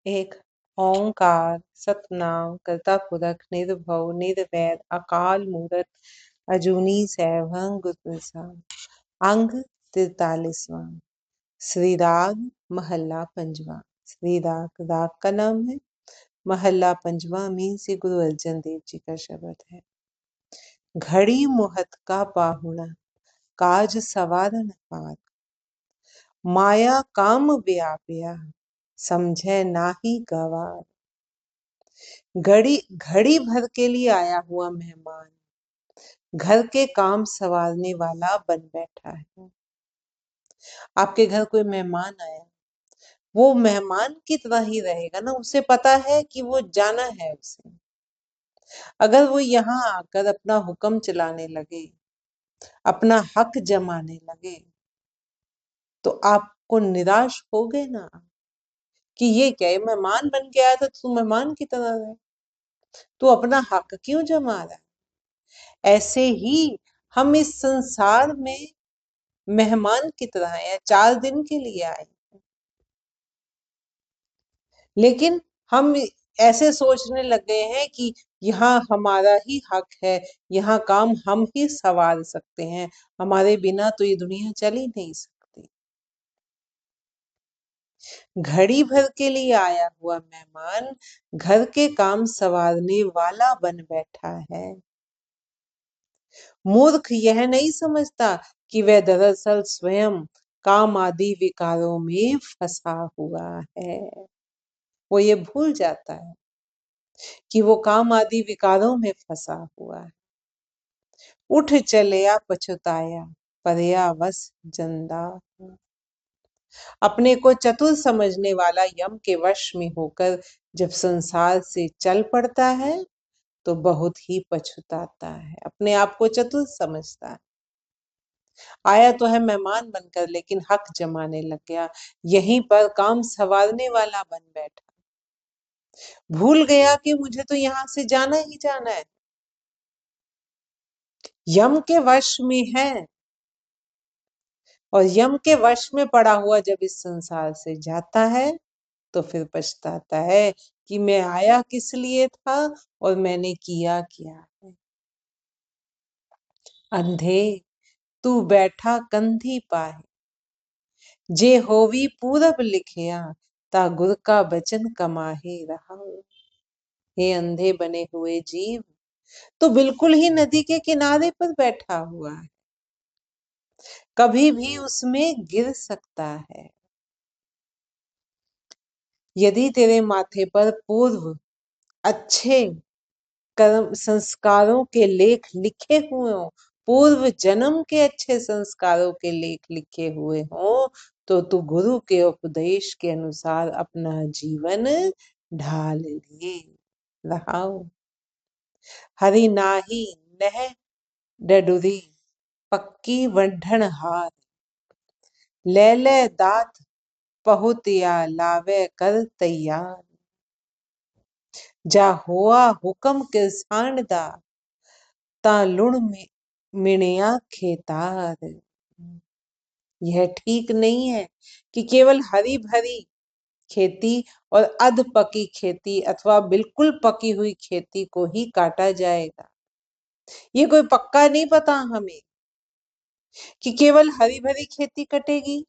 एक ओंकार सतनाम करता पुरख निर्भव निर्वैर अकाल मूरत अजूनी सैभं गुर प्रसाद। अंग 43वां। श्री राग महला पंजवा। श्री राग का नाम है। महला पंजवा मीन से गुरु अर्जन देव जी का शब्द है। घड़ी मुहत का पाहुणा काज सवारन पार, माया काम व्याप्या समझे नाही गवार। घड़ी भर के लिए आया हुआ मेहमान घर के काम संवारने वाला बन बैठा है। आपके घर कोई मेहमान आया, वो मेहमान की तरह ही रहेगा ना। उसे पता है कि वो जाना है उसे। अगर वो यहाँ आकर अपना हुक्म चलाने लगे, अपना हक जमाने लगे, तो आपको निराश हो गए ना कि ये क्या है, मेहमान बन के आया था, तू मेहमान की तरह रहे, तू अपना हक क्यों जमा रहा है। ऐसे ही हम इस संसार में मेहमान की तरह हैं, या 4 दिन के लिए आए, लेकिन हम ऐसे सोचने लग गए हैं कि यहाँ हमारा ही हक है, यहाँ काम हम ही संवार सकते हैं, हमारे बिना तो ये दुनिया चल ही नहीं सकती। घड़ी भर के लिए आया हुआ मेहमान घर के काम संवारने वाला बन बैठा है। मूर्ख यह नहीं समझता कि वह दरअसल स्वयं काम आदि विकारों में फंसा हुआ है। वो ये भूल जाता है कि वो काम आदि विकारों में फंसा हुआ है। उठ चलिया पछुताया परया वस जंदा। अपने को चतुर समझने वाला यम के वश में होकर जब संसार से चल पड़ता है तो बहुत ही पछताता है, अपने आप को चतुर समझता है। आया तो है मेहमान बनकर, लेकिन हक जमाने लग गया, यहीं पर काम संवारने वाला बन बैठा। भूल गया कि मुझे तो यहाँ से जाना ही जाना है, यम के वश में है। और यम के वश में पड़ा हुआ जब इस संसार से जाता है तो फिर पछताता है कि मैं आया किस लिए था और मैंने किया क्या है। अंधे तू बैठा कंधी पाए, जे होवी पूरब लिखिया ता गुर का बचन कमाहे रहा। हे अंधे बने हुए जीव, तो बिल्कुल ही नदी के किनारे पर बैठा हुआ है, कभी भी उसमें गिर सकता है। यदि तेरे माथे पर पूर्व अच्छे कर्म संस्कारों के लेख लिखे हुए हो, पूर्व जन्म के अच्छे संस्कारों के लेख लिखे हुए हो, तो तू गुरु के उपदेश के अनुसार अपना जीवन ढाल लिए रहाओ। हरि नाही नह डडुरी पक्की वंढन हार, ले ले दात पहुतिया लावे कर तैयार। जा हुआ हुक्म किसान दा ता लुण मिणिया खेतार। यह ठीक नहीं है कि केवल हरी भरी खेती और अध पकी खेती अथवा बिल्कुल पकी हुई खेती को ही काटा जाएगा। ये कोई पक्का नहीं पता हमें कि केवल हरी भरी खेती कटेगी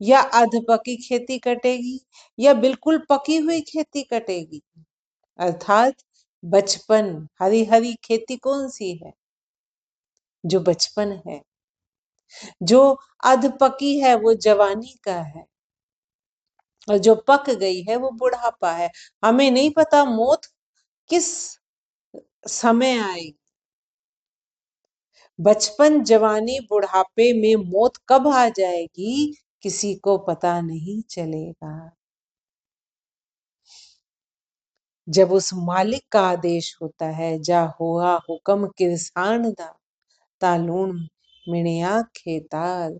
या अध पकी खेती कटेगी या बिल्कुल पकी हुई खेती कटेगी। अर्थात बचपन, हरी हरी खेती कौन सी है? जो बचपन है। जो अध पकी है वो जवानी का है, और जो पक गई है वो बुढ़ापा है। हमें नहीं पता मौत किस समय आएगी। बचपन, जवानी, बुढ़ापे में मौत कब आ जाएगी किसी को पता नहीं चलेगा। जब उस मालिक का आदेश होता है, जा हुआ हुक्म किरसान दा तालून मिणिया खेतार।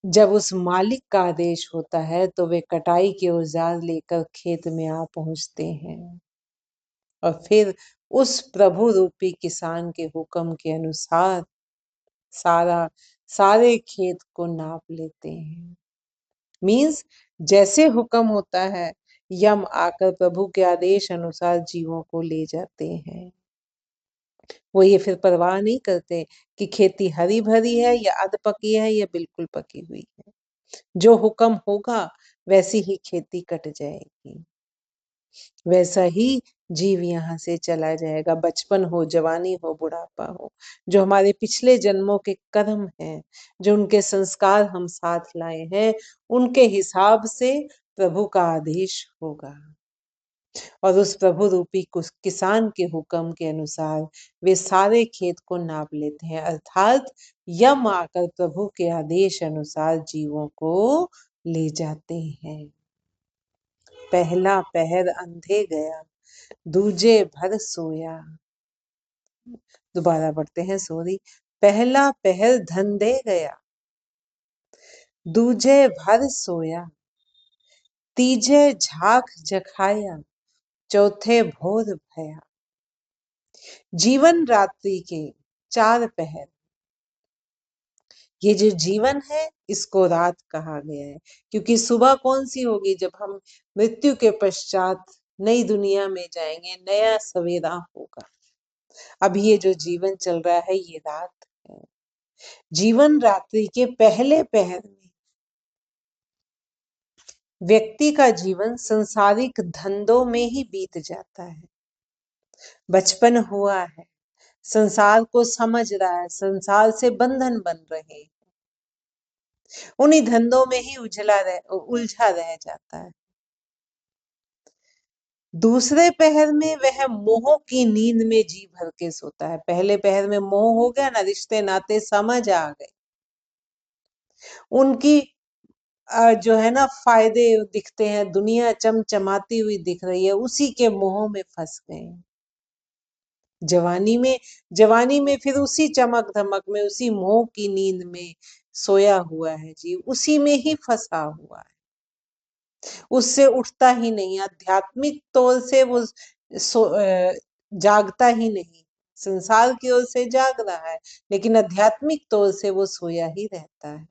जब उस मालिक का आदेश होता है तो वे कटाई के औजार लेकर खेत में आ पहुंचते हैं और फिर उस प्रभु रूपी किसान के हुक्म के अनुसार सारे खेत को नाप लेते हैं। मीन्स जैसे हुक्म होता है, यम आकर प्रभु के आदेश अनुसार जीवों को ले जाते हैं। वो ये फिर परवाह नहीं करते कि खेती हरी भरी है या अध पकी है या बिल्कुल पकी हुई है। जो हुक्म होगा वैसी ही खेती कट जाएगी, वैसा ही जीव यहाँ से चला जाएगा। बचपन हो, जवानी हो, बुढ़ापा हो, जो हमारे पिछले जन्मों के कर्म हैं, जो उनके संस्कार हम साथ लाए हैं, उनके हिसाब से प्रभु का आदेश होगा। और उस प्रभु रूपी किसान के हुक्म के अनुसार वे सारे खेत को नाप लेते हैं, अर्थात यम आकर प्रभु के आदेश अनुसार जीवों को ले जाते हैं। पहला पहर अंधे गया, दूजे भर सोया। दोबारा पढ़ते हैं, सॉरी। पहला पहर धंधे गया, दूजे भर सोया, तीजे झाक जखाया, चौथे भोर भया। जीवन रात्रि के 4 पहर, ये जो जीवन है इसको रात कहा गया है, क्योंकि सुबह कौन सी होगी? जब हम मृत्यु के पश्चात नई दुनिया में जाएंगे, नया सवेरा होगा। अब ये जो जीवन चल रहा है ये रात है। जीवन रात्रि के पहले पहर में व्यक्ति का जीवन संसारिक धंधों में ही बीत जाता है। बचपन हुआ है, संसार को समझ रहा है, संसार से बंधन बन रहे हैं, उन्हीं धंधों में ही उलझा रह जाता है। दूसरे पहर में वह मोह की नींद में जी भर के सोता है। पहले पहर में मोह हो गया ना, रिश्ते नाते समझ आ गए, उनकी जो है ना फायदे दिखते हैं, दुनिया चमचमाती हुई दिख रही है, उसी के मोह में फंस गए। जवानी में फिर उसी चमक धमक में, उसी मोह की नींद में सोया हुआ है जी, उसी में ही फंसा हुआ है, उससे उठता ही नहीं। आध्यात्मिक तौर से वो जागता ही नहीं, संसार की ओर से जाग रहा है, लेकिन आध्यात्मिक तौर से वो सोया ही रहता है।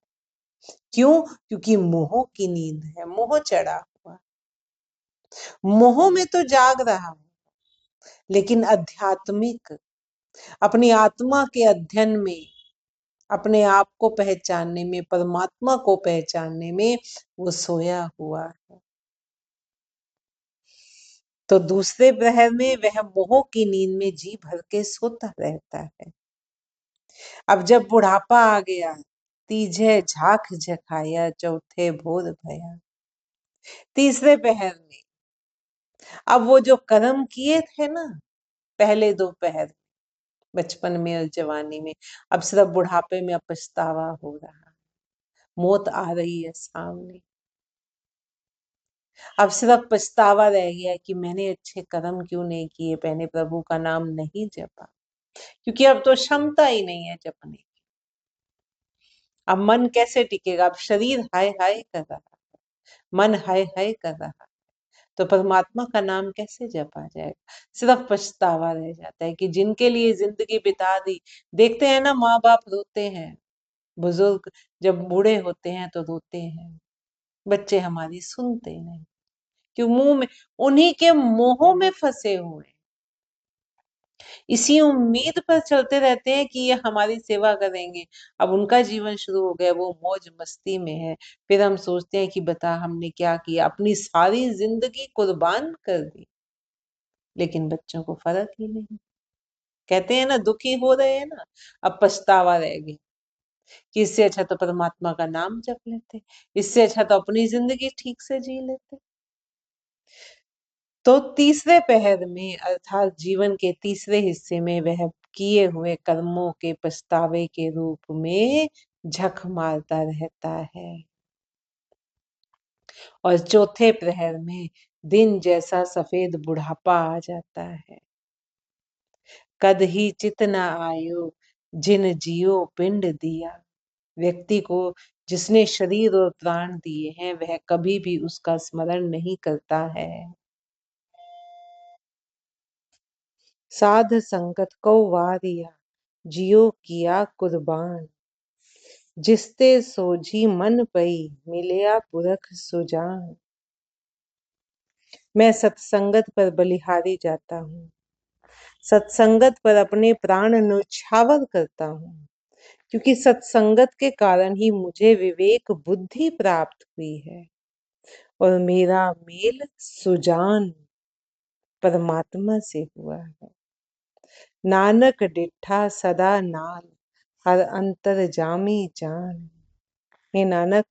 क्यों? क्योंकि मोह की नींद है, मोह चढ़ा हुआ। मोह में तो जाग रहा हूं, लेकिन आध्यात्मिक अपनी आत्मा के अध्ययन में, अपने आप को पहचानने में, परमात्मा को पहचानने में वो सोया हुआ है। तो दूसरे प्रहर में वह मोह की नींद में जी भर के सोता रहता है। अब जब बुढ़ापा आ गया, तीजे झाक झखाया, चौथे भोर भया। तीसरे पहर में अब वो जो कर्म किए थे ना पहले 2 पहर, बचपन में और जवानी में, अब सिर्फ बुढ़ापे में अब पछतावा हो रहा है, मौत आ रही है सामने। अब सिर्फ पछतावा रह गया है कि मैंने अच्छे कर्म क्यों नहीं किए, मैंने प्रभु का नाम नहीं जपा, क्योंकि अब तो क्षमता ही नहीं है जपने की। अब मन कैसे टिकेगा? अब शरीर हाय हाय कर रहा है, मन हाय हाय कर रहा है, तो परमात्मा का नाम कैसे जपा जाएगा? सिर्फ पछतावा रह जाता है कि जिनके लिए जिंदगी बिता दी। देखते हैं ना, माँ बाप रोते हैं, बुजुर्ग जब बूढ़े होते हैं तो रोते हैं, बच्चे हमारी सुनते नहीं, क्यों? मुंह में उन्हीं के मोह में फंसे हुए, इसी उम्मीद पर चलते रहते हैं कि ये हमारी सेवा करेंगे। अब उनका जीवन शुरू हो गया, वो मौज मस्ती में है, फिर हम सोचते हैं कि बता हमने क्या किया, अपनी सारी जिंदगी कुर्बान कर दी, लेकिन बच्चों को फर्क ही नहीं। कहते हैं ना, दुखी हो रहे हैं ना, अब पछतावा रह गया कि इससे अच्छा तो परमात्मा का नाम जप लेते, इससे अच्छा तो अपनी जिंदगी ठीक से जी लेते। तो तीसरे पहर में अर्थात जीवन के तीसरे हिस्से में वह किए हुए कर्मों के पछतावे के रूप में झक मारता रहता है। और चौथे प्रहर में दिन जैसा सफेद बुढ़ापा आ जाता है। कद ही चित न आयो जिन जियो पिंड दिया। व्यक्ति को जिसने शरीर और प्राण दिए हैं वह कभी भी उसका स्मरण नहीं करता है। साध संगत को वारिया जियो किया कुर्बान। जिसते सोझी मन पई मिलिया पुरख सुजान। मैं सत्संगत पर बलिहारी जाता हूँ, सत्संगत पर अपने प्राण न्यौछावर करता हूँ, क्योंकि सत्संगत के कारण ही मुझे विवेक बुद्धि प्राप्त हुई है और मेरा मेल सुजान परमात्मा से हुआ है। नानक डिठा सदा नाल हर अंतर जामी जान। हे नानक,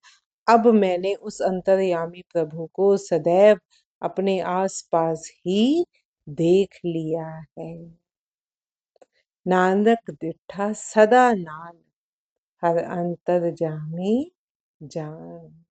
अब मैंने उस अंतर्यामी प्रभु को सदैव अपने आसपास ही देख लिया है। नानक डिठा सदा नाल हर अंतर जामी जान।